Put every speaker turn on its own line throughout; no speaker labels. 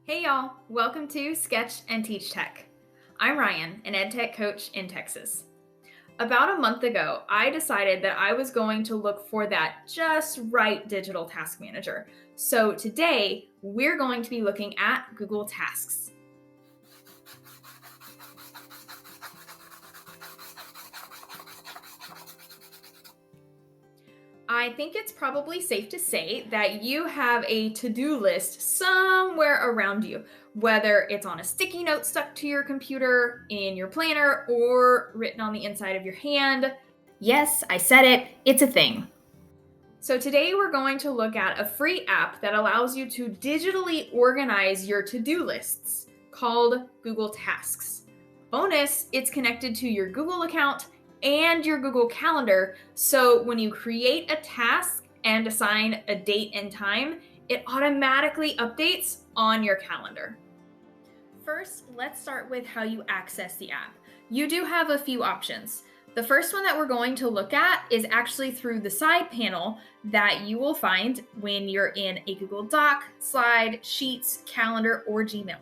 Hey y'all, welcome to Sketch and Teach Tech. I'm Ryan, an EdTech coach in Texas. About a month ago, I decided that I was going to look for that just right digital task manager. So today, we're going to be looking at Google Tasks. I think it's probably safe to say that you have a to-do list somewhere around you, whether it's on a sticky note stuck to your computer, in your planner, or written on the inside of your hand. Yes, I said it, it's a thing. So today we're going to look at a free app that allows you to digitally organize your to-do lists called Google Tasks. Bonus, it's connected to your Google account and your Google Calendar. So when you create a task and assign a date and time, it automatically updates on your calendar. First, let's start with how you access the app. You do have a few options. The first one that we're going to look at is actually through the side panel that you will find when you're in a Google Doc, Slide, Sheets, Calendar, or Gmail.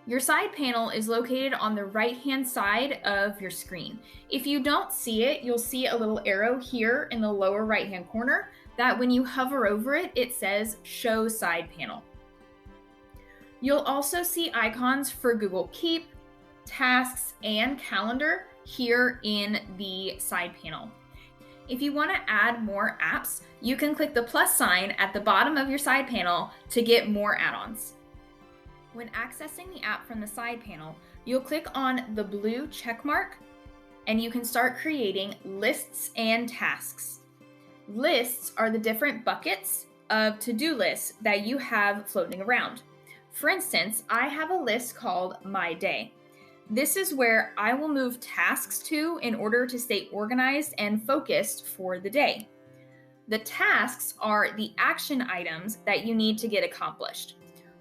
Your side panel is located on the right-hand side of your screen. If you don't see it, you'll see a little arrow here in the lower right-hand corner that when you hover over it, it says Show Side Panel. You'll also see icons for Google Keep, Tasks, and Calendar here in the side panel. If you want to add more apps, you can click the plus sign at the bottom of your side panel to get more add-ons. When accessing the app from the side panel, you'll click on the blue check mark and you can start creating lists and tasks. Lists are the different buckets of to-do lists that you have floating around. For instance, I have a list called My Day. This is where I will move tasks to in order to stay organized and focused for the day. The tasks are the action items that you need to get accomplished.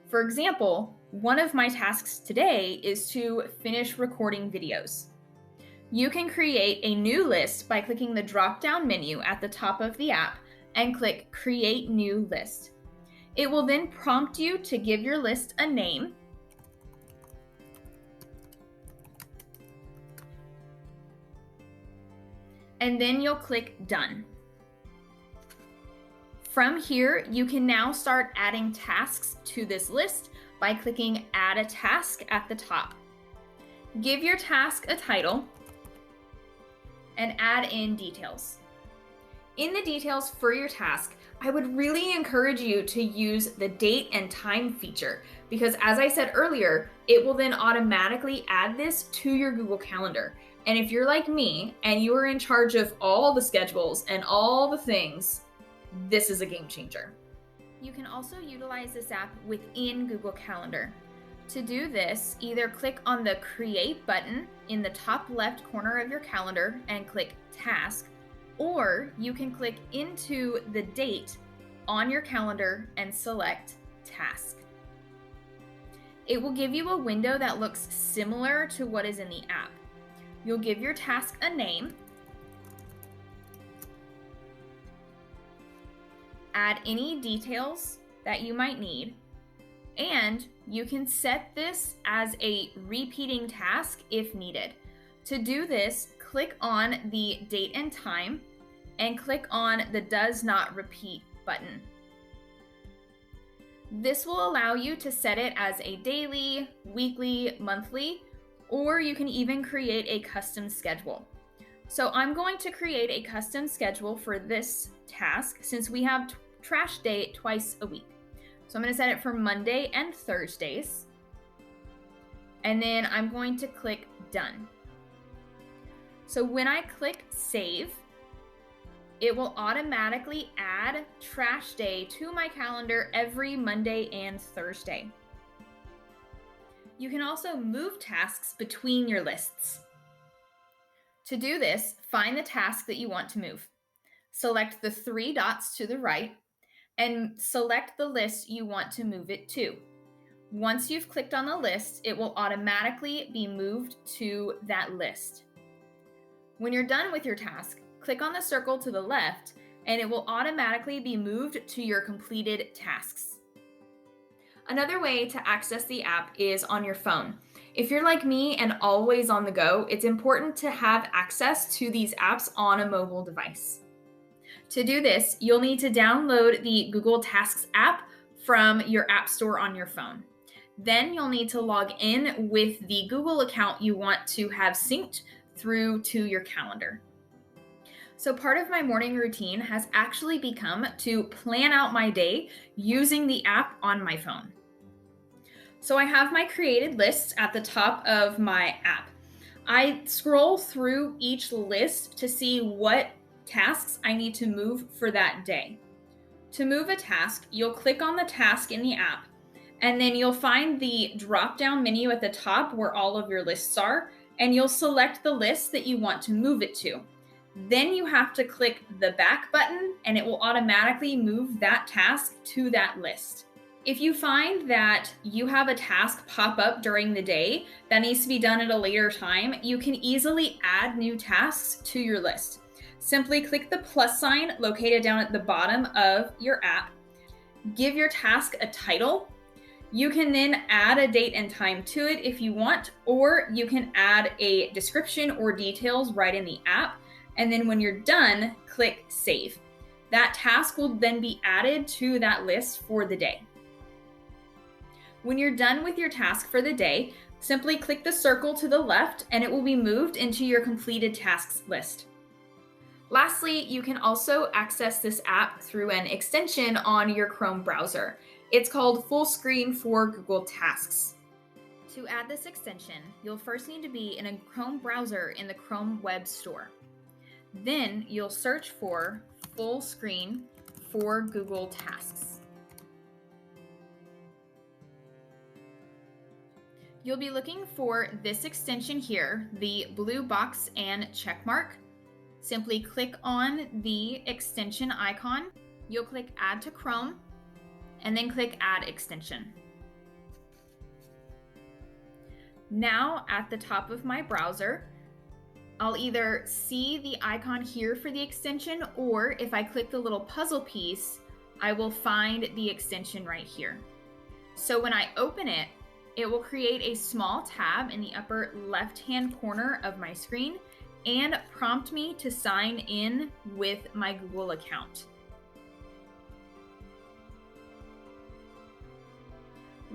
For example, one of my tasks today is to finish recording videos. You can create a new list by clicking the drop-down menu at the top of the app and click Create New List. It will then prompt you to give your list a name. And then you'll click Done. From here, you can now start adding tasks to this list by clicking Add a Task at the top. Give your task a title and add in details. In the details for your task, I would really encourage you to use the date and time feature because as I said earlier, it will then automatically add this to your Google Calendar. And if you're like me and you are in charge of all the schedules and all the things, this is a game changer. You can also utilize this app within Google Calendar. To do this, either click on the Create button in the top left corner of your calendar and click Task, or you can click into the date on your calendar and select Task. It will give you a window that looks similar to what is in the app. You'll give your task a name, add any details that you might need, and you can set this as a repeating task if needed. To do this, click on the date and time and click on the Does Not Repeat button. This will allow you to set it as a daily, weekly, monthly, or you can even create a custom schedule. So I'm going to create a custom schedule for this task since we have trash day twice a week. So I'm going to set it for Monday and Thursdays. And then I'm going to click Done. So when I click Save, it will automatically add trash day to my calendar every Monday and Thursday. You can also move tasks between your lists. To do this, find the task that you want to move. Select the three dots to the right and select the list you want to move it to. Once you've clicked on the list, it will automatically be moved to that list. When you're done with your task, click on the circle to the left and it will automatically be moved to your completed tasks. Another way to access the app is on your phone. If you're like me and always on the go, it's important to have access to these apps on a mobile device. To do this, you'll need to download the Google Tasks app from your App Store on your phone. Then you'll need to log in with the Google account you want to have synced through to your calendar. So part of my morning routine has actually become to plan out my day using the app on my phone. So I have my created lists at the top of my app. I scroll through each list to see what tasks I need to move for that day. To move a task, you'll click on the task in the app, and then you'll find the drop-down menu at the top where all of your lists are, and you'll select the list that you want to move it to. Then you have to click the back button, and it will automatically move that task to that list. If you find that you have a task pop up during the day that needs to be done at a later time, you can easily add new tasks to your list. Simply click the plus sign located down at the bottom of your app. Give your task a title. You can then add a date and time to it if you want, or you can add a description or details right in the app. And then when you're done, click save. That task will then be added to that list for the day. When you're done with your task for the day, simply click the circle to the left and it will be moved into your completed tasks list. Lastly, you can also access this app through an extension on your Chrome browser. It's called Full Screen for Google Tasks. To add this extension, you'll first need to be in a Chrome browser in the Chrome Web Store. Then you'll search for Full Screen for Google Tasks. You'll be looking for this extension here, the blue box and check mark. Simply click on the extension icon. You'll click Add to Chrome, and then click Add Extension. Now, at the top of my browser, I'll either see the icon here for the extension, or if I click the little puzzle piece, I will find the extension right here. So when I open it, it will create a small tab in the upper left-hand corner of my screen and prompt me to sign in with my Google account.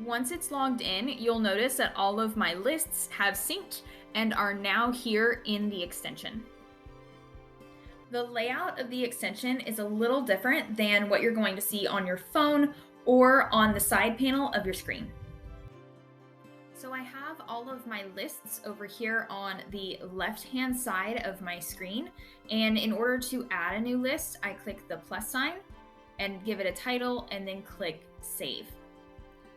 Once it's logged in, you'll notice that all of my lists have synced and are now here in the extension. The layout of the extension is a little different than what you're going to see on your phone or on the side panel of your screen. So I have all of my lists over here on the left-hand side of my screen. And in order to add a new list, I click the plus sign and give it a title and then click save.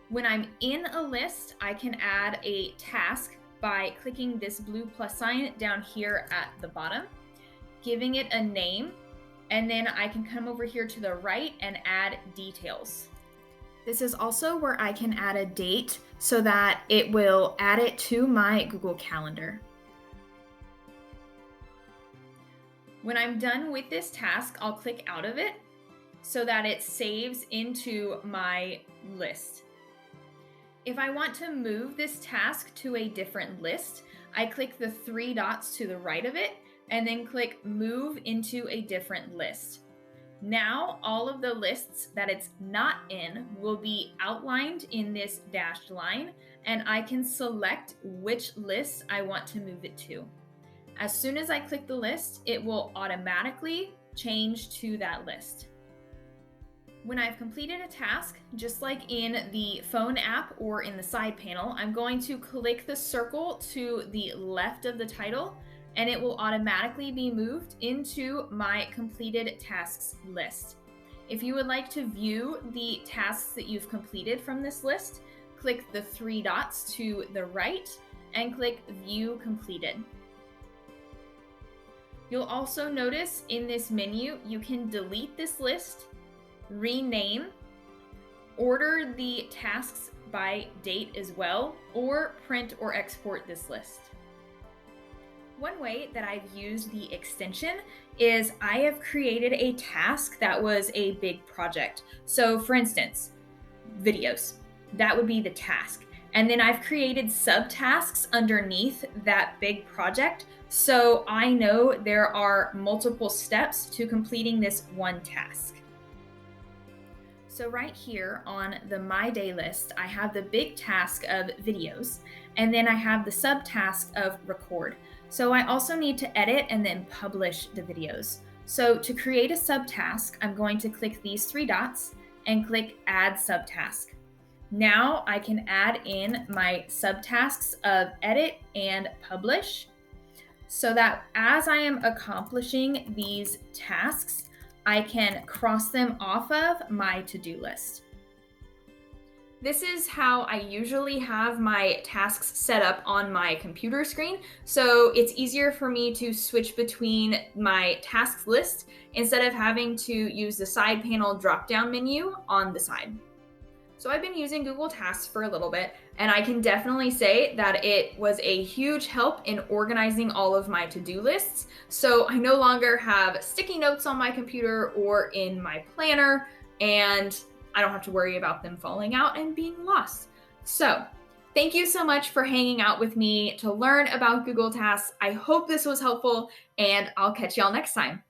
When I'm in a list, I can add a task by clicking this blue plus sign down here at the bottom, giving it a name, and then I can come over here to the right and add details. This is also where I can add a date so that it will add it to my Google Calendar. When I'm done with this task, I'll click out of it so that it saves into my list. If I want to move this task to a different list, I click the three dots to the right of it and then click Move into a different list. Now, all of the lists that it's not in will be outlined in this dashed line, and I can select which list I want to move it to. As soon as I click the list, it will automatically change to that list. When I've completed a task, just like in the phone app or in the side panel, I'm going to click the circle to the left of the title, and it will automatically be moved into my completed tasks list. If you would like to view the tasks that you've completed from this list, click the three dots to the right and click View Completed. You'll also notice in this menu, you can delete this list, rename, order the tasks by date as well, or print or export this list. One way that I've used the extension is I have created a task that was a big project. So for instance, videos. That would be the task. And then I've created subtasks underneath that big project, so I know there are multiple steps to completing this one task. So right here on the My Day list, I have the big task of videos, and then I have the subtask of record. So I also need to edit and then publish the videos. So to create a subtask, I'm going to click these three dots and click Add Subtask. Now I can add in my subtasks of edit and publish, so that as I am accomplishing these tasks, I can cross them off of my to-do list. This is how I usually have my tasks set up on my computer screen, so it's easier for me to switch between my tasks list instead of having to use the side panel drop-down menu on the side. So I've been using Google Tasks for a little bit, and I can definitely say that it was a huge help in organizing all of my to-do lists. So I no longer have sticky notes on my computer or in my planner, and I don't have to worry about them falling out and being lost. So thank you so much for hanging out with me to learn about Google Tasks. I hope this was helpful, and I'll catch y'all next time.